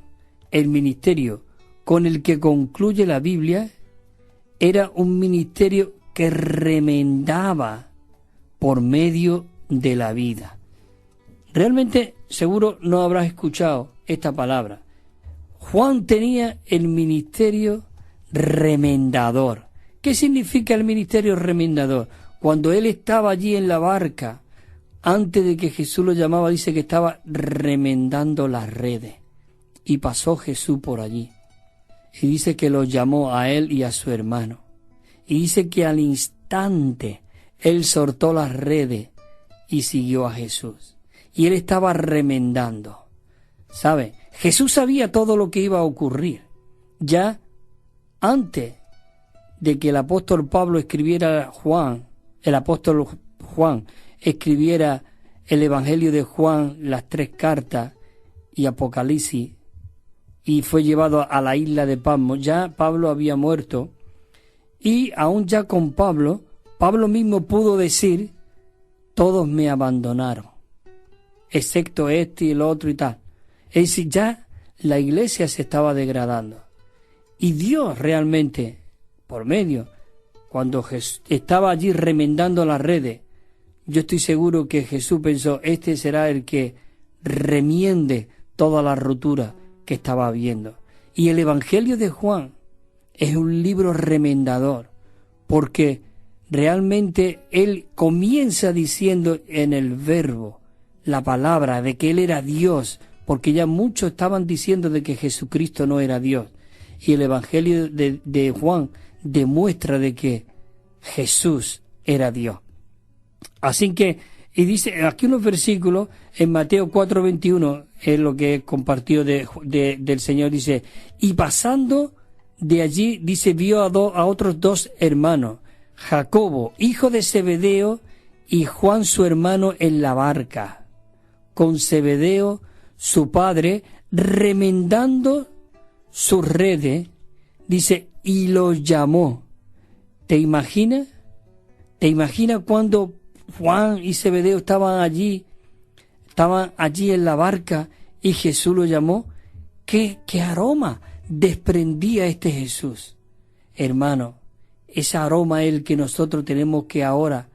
el ministerio con el que concluye la Biblia, era un ministerio que remendaba por medio de la vida. Realmente, seguro no habrás escuchado esta palabra. Juan tenía el ministerio remendador. ¿Qué significa el ministerio remendador? Cuando él estaba allí en la barca, antes de que Jesús lo llamaba, dice que estaba remendando las redes. Y pasó Jesús por allí. Y dice que los llamó a él y a su hermano. Y dice que al instante él soltó las redes y siguió a Jesús. Y él estaba remendando. ¿Sabe? Jesús sabía todo lo que iba a ocurrir. Ya antes de que el apóstol Pablo escribiera el apóstol Juan escribiera el Evangelio de Juan, las 3 cartas y Apocalipsis, y fue llevado a la isla de Patmos, ya Pablo había muerto, y aún ya con Pablo mismo pudo decir, todos me abandonaron, excepto este y el otro y tal. Es decir, ya la iglesia se estaba degradando. Y Dios realmente, por medio, cuando estaba allí remendando las redes, yo estoy seguro que Jesús pensó, este será el que remiende toda la rotura que estaba habiendo. Y el Evangelio de Juan es un libro remendador, porque realmente él comienza diciendo en el verbo, la palabra de que él era Dios, porque ya muchos estaban diciendo de que Jesucristo no era Dios. Y el Evangelio de Juan demuestra de que Jesús era Dios. Así que, y dice aquí unos versículos, en Mateo 4:21, es lo que he compartido del Señor, dice, y pasando de allí, dice, vio a otros 2 hermanos, Jacobo, hijo de Zebedeo, y Juan su hermano en la barca, con Zebedeo su padre, remendando sus redes, dice, y los llamó. ¿Te imaginas? ¿Te imaginas cuando Juan y Zebedeo estaban allí en la barca y Jesús lo llamó? ¿Qué aroma desprendía este Jesús? Hermano, ese aroma es el que nosotros tenemos que ahora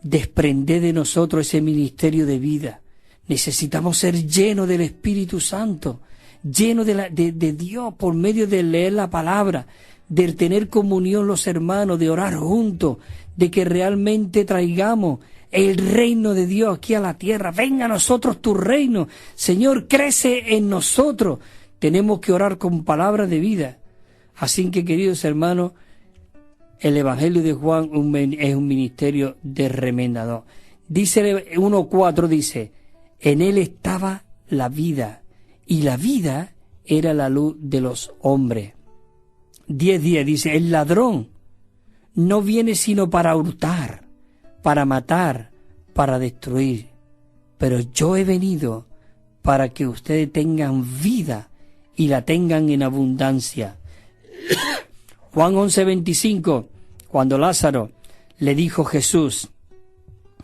desprender de nosotros, ese ministerio de vida. Necesitamos ser llenos del Espíritu Santo, llenos de Dios por medio de leer la palabra, de tener comunión los hermanos, de orar juntos, de que realmente traigamos el reino de Dios aquí a la tierra. Venga a nosotros tu reino. Señor, crece en nosotros. Tenemos que orar con palabras de vida. Así que, queridos hermanos, el Evangelio de Juan es un ministerio de remendador. Dice 1:4, dice, en él estaba la vida, y la vida era la luz de los hombres. 10:10 dice, el ladrón no viene sino para hurtar, para matar, para destruir, pero yo he venido para que ustedes tengan vida y la tengan en abundancia. Juan 11:25, cuando Lázaro le dijo Jesús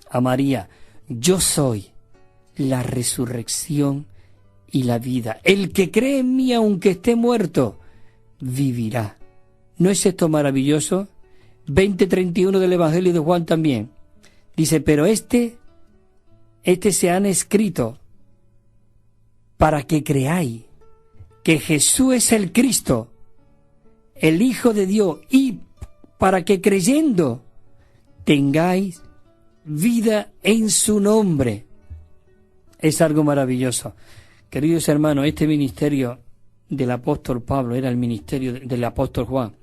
a María, yo soy la resurrección y la vida. El que cree en mí, aunque esté muerto, vivirá. ¿No es esto maravilloso? 20:31 del Evangelio de Juan también. Dice, pero este se han escrito para que creáis que Jesús es el Cristo, el Hijo de Dios, y para que creyendo tengáis vida en su nombre. Es algo maravilloso. Queridos hermanos, este ministerio del apóstol Pablo era el ministerio del apóstol Juan,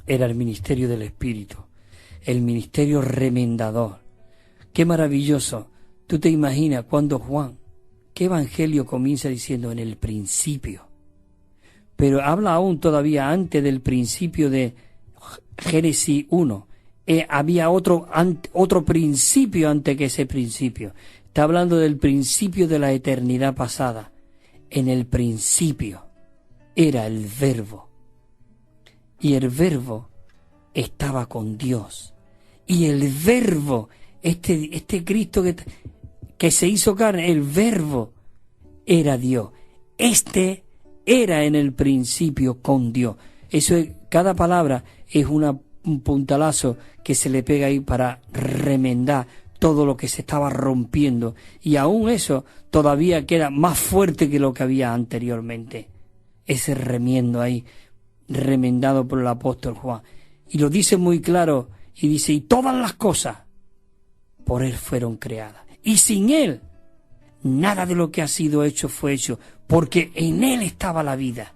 era el ministerio del Espíritu, el ministerio remendador. Qué maravilloso. Tú te imaginas cuando Juan, ¿qué evangelio comienza diciendo en el principio? Pero habla aún todavía antes del principio de Génesis 1. Había otro principio antes que ese principio. Está hablando del principio de la eternidad pasada. En el principio era el Verbo. Y el Verbo estaba con Dios. Y el Verbo, este Cristo que se hizo carne, el Verbo era Dios. Era en el principio con Dios. Eso es, cada palabra es un puntalazo que se le pega ahí para remendar todo lo que se estaba rompiendo. Y aún eso todavía queda más fuerte que lo que había anteriormente. Ese remiendo ahí, remendado por el apóstol Juan. Y lo dice muy claro, y dice, y todas las cosas por Él fueron creadas. Y sin Él, nada de lo que ha sido hecho fue hecho, porque en Él estaba la vida.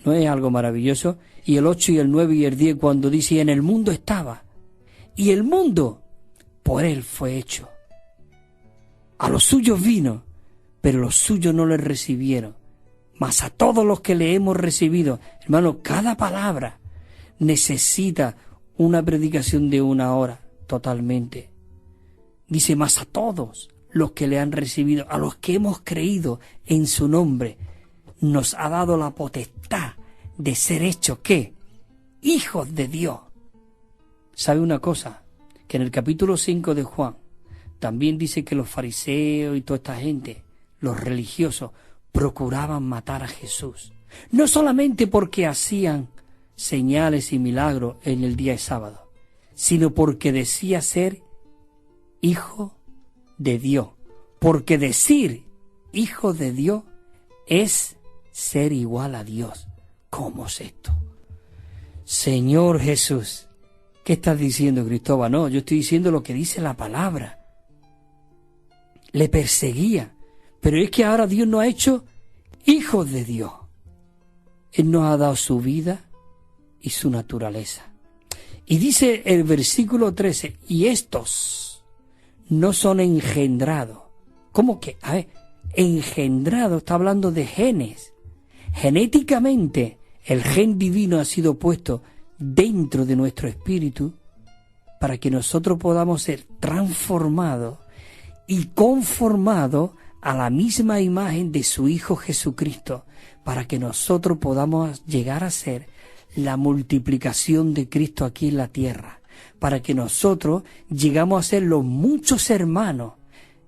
¿No es algo maravilloso? Y el 8 y el 9 y el 10 cuando dice, en el mundo estaba, y el mundo por Él fue hecho. A los suyos vino, pero los suyos no le recibieron. Mas a todos los que le hemos recibido, hermano, cada palabra necesita una predicación de 1 hora totalmente. Dice, mas a todos los que le han recibido, a los que hemos creído en su nombre, nos ha dado la potestad de ser hechos, ¿qué? Hijos de Dios. ¿Sabe una cosa? Que en el capítulo 5 de Juan también dice que los fariseos y toda esta gente, los religiosos, procuraban matar a Jesús. No solamente porque hacían señales y milagros en el día de sábado, sino porque decía ser hijo de Dios. Porque decir hijo de Dios es ser igual a Dios. ¿Cómo es esto? Señor Jesús, ¿qué estás diciendo, Cristóbal? No, yo estoy diciendo lo que dice la palabra. Le perseguía, pero es que ahora Dios nos ha hecho hijos de Dios. Él nos ha dado su vida y su naturaleza. Y dice el versículo 13, y estos no son engendrados. ¿Cómo que? A ver, engendrado está hablando de genes. Genéticamente, el gen divino ha sido puesto dentro de nuestro espíritu para que nosotros podamos ser transformados y conformados a la misma imagen de su Hijo Jesucristo, para que nosotros podamos llegar a ser la multiplicación de Cristo aquí en la tierra, para que nosotros llegamos a ser los muchos hermanos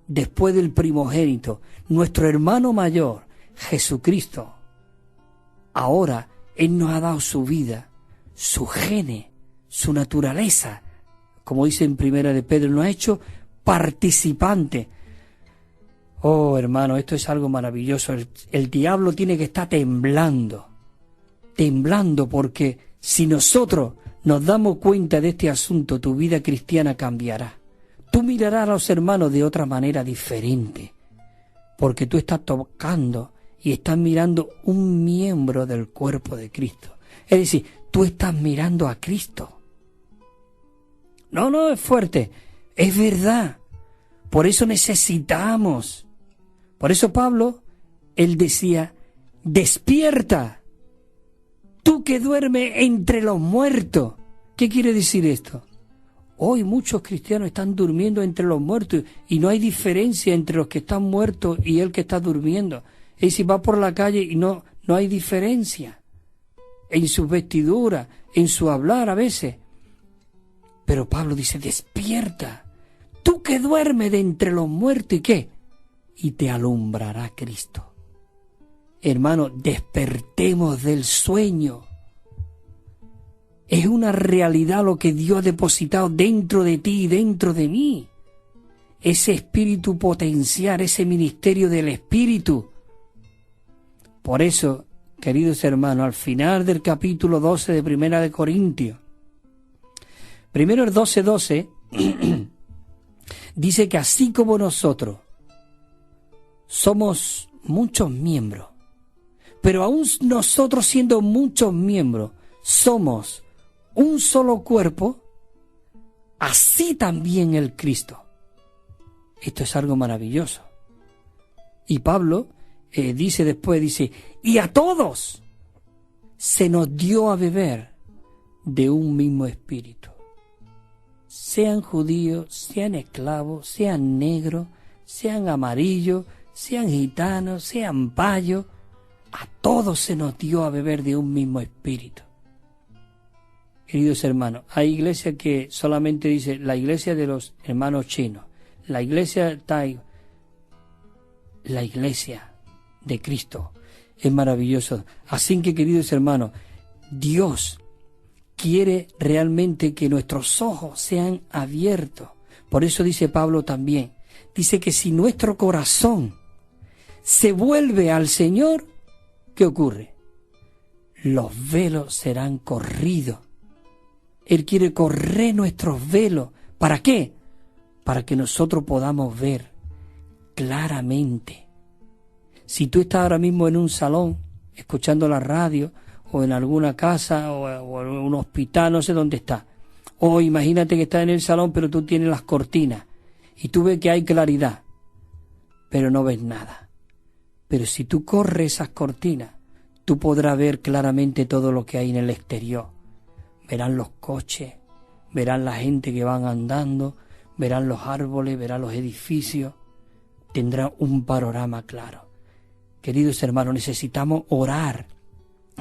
después del primogénito, nuestro hermano mayor, Jesucristo. Ahora Él nos ha dado su vida, su gene, su naturaleza, como dice en Primera de Pedro, nos ha hecho participantes. Oh, hermano, esto es algo maravilloso. El diablo tiene que estar temblando, porque si nosotros nos damos cuenta de este asunto, tu vida cristiana cambiará. Tú mirarás a los hermanos de otra manera diferente, porque tú estás tocando y estás mirando un miembro del cuerpo de Cristo. Es decir, tú estás mirando a Cristo. No, es fuerte, es verdad. Por eso necesitamos. Por eso Pablo, él decía, despierta, tú que duermes entre los muertos. ¿Qué quiere decir esto? Hoy muchos cristianos están durmiendo entre los muertos y no hay diferencia entre los que están muertos y el que está durmiendo. Y si va por la calle y no hay diferencia en su vestidura, en su hablar a veces. Pero Pablo dice, despierta, tú que duermes de entre los muertos, ¿y qué? Y te alumbrará Cristo. Hermano, despertemos del sueño. Es una realidad lo que Dios ha depositado dentro de ti y dentro de mí. Ese espíritu potencial, ese ministerio del espíritu. Por eso, queridos hermanos, al final del capítulo 12 de Primera de Corintios, primero el 12:12, dice que así como nosotros somos muchos miembros, pero aún nosotros siendo muchos miembros, somos un solo cuerpo, así también el Cristo. Esto es algo maravilloso. Y Pablo dice después, y a todos se nos dio a beber de un mismo espíritu. Sean judíos, sean esclavos, sean negros, sean amarillos, sean gitanos, sean payos, a todos se nos dio a beber de un mismo espíritu. Queridos hermanos, hay iglesias que solamente dice la iglesia de los hermanos chinos, la iglesia tai, la iglesia de Cristo es maravilloso. Así que, queridos hermanos, Dios quiere realmente que nuestros ojos sean abiertos. Por eso dice Pablo también, dice que si nuestro corazón se vuelve al Señor, ¿qué ocurre? Los velos serán corridos. Él quiere correr nuestros velos. ¿Para qué? Para que nosotros podamos ver claramente. Si tú estás ahora mismo en un salón, escuchando la radio, o en alguna casa, o en un hospital, no sé dónde está. O imagínate que estás en el salón, pero tú tienes las cortinas, y tú ves que hay claridad, pero no ves nada. Pero si tú corres esas cortinas, tú podrás ver claramente todo lo que hay en el exterior. Verán los coches, verán la gente que van andando, verán los árboles, verán los edificios. Tendrán un panorama claro. Queridos hermanos, necesitamos orar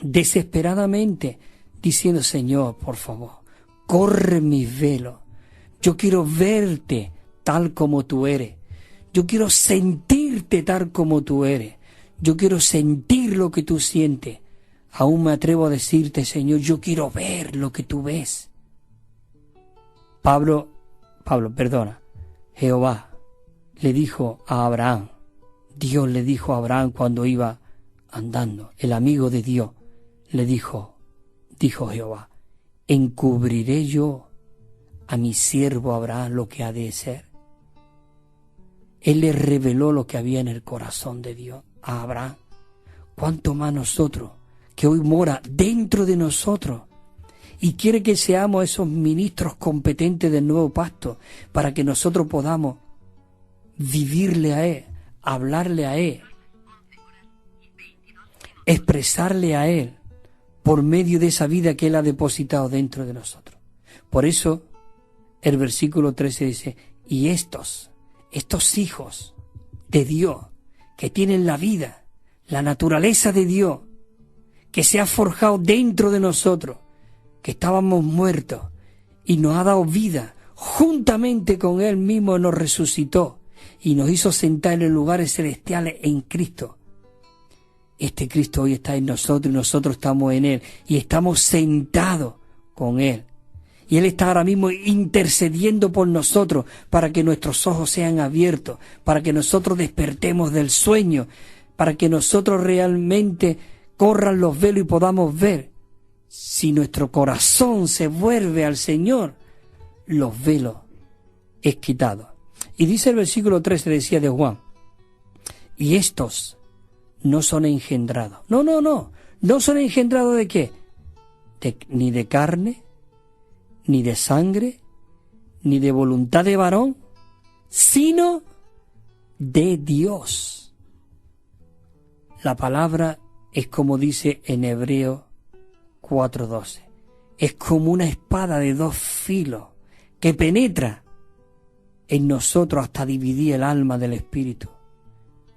desesperadamente, diciendo, Señor, por favor, corre mis velos. Yo quiero verte tal como tú eres. Yo quiero sentirte tal como tú eres. Yo quiero sentir lo que tú sientes. Aún me atrevo a decirte, Señor, yo quiero ver lo que tú ves. Jehová le dijo a Abraham, Dios le dijo a Abraham cuando iba andando, el amigo de Dios, dijo Jehová, ¿encubriré yo a mi siervo Abraham lo que ha de ser? Él le reveló lo que había en el corazón de Dios a Abraham. ¿Cuánto más nosotros, que hoy mora dentro de nosotros y quiere que seamos esos ministros competentes del nuevo pacto para que nosotros podamos vivirle a Él, hablarle a Él, expresarle a Él por medio de esa vida que Él ha depositado dentro de nosotros? Por eso el versículo 13 dice, y estos hijos de Dios que tienen la vida, la naturaleza de Dios, que se ha forjado dentro de nosotros, que estábamos muertos y nos ha dado vida, juntamente con Él mismo nos resucitó y nos hizo sentar en los lugares celestiales en Cristo. Este Cristo hoy está en nosotros y nosotros estamos en Él y estamos sentados con Él. Y Él está ahora mismo intercediendo por nosotros para que nuestros ojos sean abiertos, para que nosotros despertemos del sueño, para que nosotros realmente corran los velos y podamos ver. Si nuestro corazón se vuelve al Señor, los velos es quitado. Y dice el versículo 13, decía de Juan, y estos no son engendrados. No son engendrados ¿de qué? Ni de carne, ni de sangre, ni de voluntad de varón, sino de Dios. La palabra es como dice en Hebreos 4:12. Es como una espada de dos filos que penetra en nosotros hasta dividir el alma del espíritu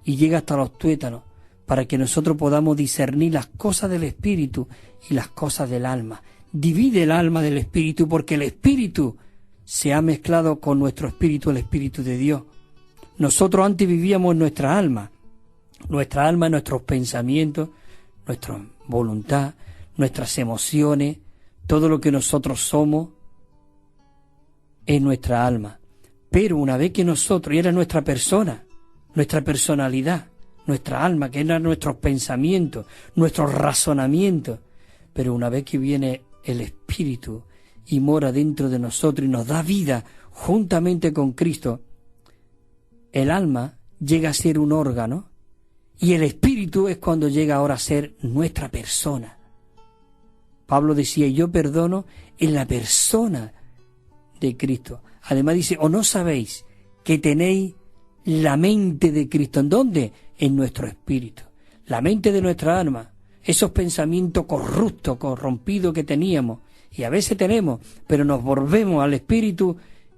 y llega hasta los tuétanos para que nosotros podamos discernir las cosas del espíritu y las cosas del alma. Divide el alma del espíritu porque el espíritu se ha mezclado con nuestro espíritu, el espíritu de Dios. Nosotros antes vivíamos en nuestra alma, nuestros pensamientos, nuestra voluntad, nuestras emociones, todo lo que nosotros somos es nuestra alma. Pero una vez que nosotros, y era nuestra persona, nuestra personalidad, nuestra alma, que eran nuestros pensamientos, nuestros razonamientos, pero una vez que viene el Espíritu y mora dentro de nosotros y nos da vida juntamente con Cristo, el alma llega a ser un órgano y el Espíritu es cuando llega ahora a ser nuestra persona. Pablo decía, yo perdono en la persona de Cristo. Además dice, ¿o no sabéis que tenéis la mente de Cristo? ¿En dónde? En nuestro espíritu. La mente de nuestra alma. Esos pensamientos corruptos, corrompidos que teníamos, y a veces tenemos, pero nos volvemos al espíritu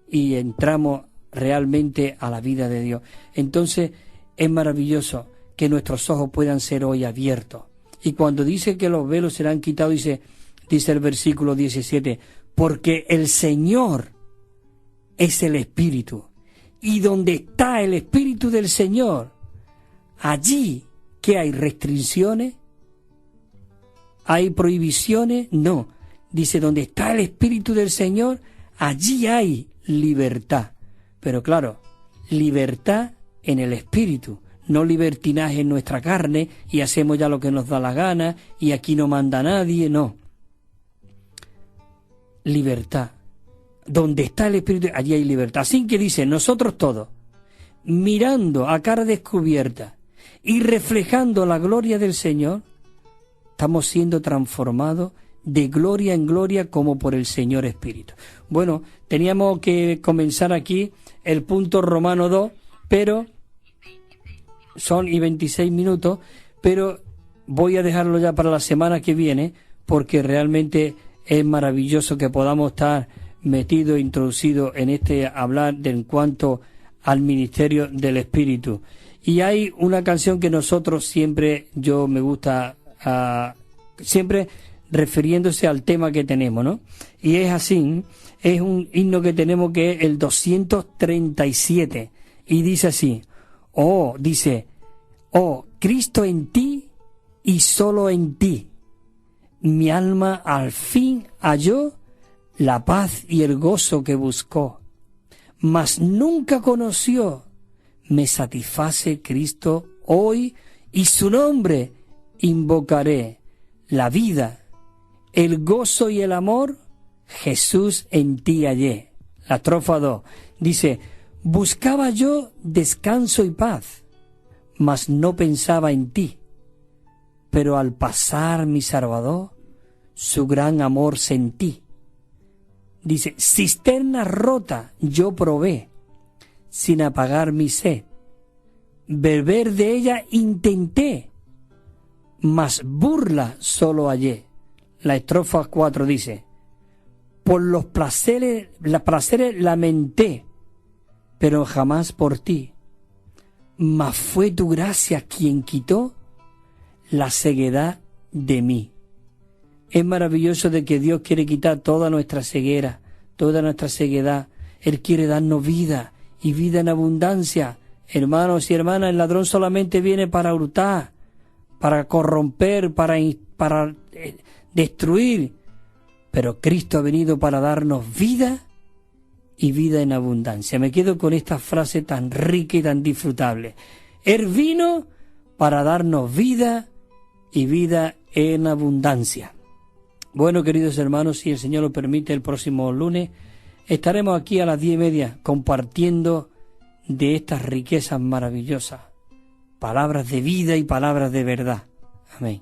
y entramos realmente a la vida de Dios. Entonces es maravilloso que nuestros ojos puedan ser hoy abiertos. Y cuando dice que los velos serán quitados, dice el versículo 17, porque el Señor es el Espíritu, y donde está el Espíritu del Señor, allí que hay restricciones, hay prohibiciones, no. Dice, donde está el Espíritu del Señor, allí hay libertad. Pero claro, libertad en el Espíritu, no libertinaje en nuestra carne y hacemos ya lo que nos da la gana y aquí no manda nadie, no. Libertad. Donde está el Espíritu, allí hay libertad. Así que dice, nosotros todos, mirando a cara descubierta y reflejando la gloria del Señor, estamos siendo transformados de gloria en gloria como por el Señor Espíritu. Bueno, teníamos que comenzar aquí el punto Romano 2, pero son y 26 minutos, pero voy a dejarlo ya para la semana que viene, porque realmente es maravilloso que podamos estar metido, introducido en este hablar en cuanto al ministerio del Espíritu. Y hay una canción que nosotros siempre, yo me gusta, siempre refiriéndose al tema que tenemos, ¿no? Y es así, es un himno que tenemos que es el 237, y dice así, oh, Cristo en ti y solo en ti, mi alma al fin halló la paz y el gozo que buscó, mas nunca conoció, me satisface Cristo hoy y su nombre invocaré, la vida, el gozo y el amor, Jesús en ti hallé. La estrofa 2 dice, buscaba yo descanso y paz, mas no pensaba en ti, pero al pasar mi Salvador, su gran amor sentí. Dice, cisterna rota yo probé, sin apagar mi sed. Beber de ella intenté, mas burla solo hallé. La estrofa 4 dice, por los placeres lamenté, pero jamás por ti. Mas fue tu gracia quien quitó la ceguedad de mí. Es maravilloso de que Dios quiere quitar toda nuestra ceguera, toda nuestra ceguedad. Él quiere darnos vida y vida en abundancia. Hermanos y hermanas, el ladrón solamente viene para hurtar, para corromper, para destruir. Pero Cristo ha venido para darnos vida y vida en abundancia. Me quedo con esta frase tan rica y tan disfrutable. Él vino para darnos vida y vida en abundancia. Bueno, queridos hermanos, si el Señor lo permite, el próximo lunes estaremos aquí a las 10:30 compartiendo de estas riquezas maravillosas, palabras de vida y palabras de verdad. Amén.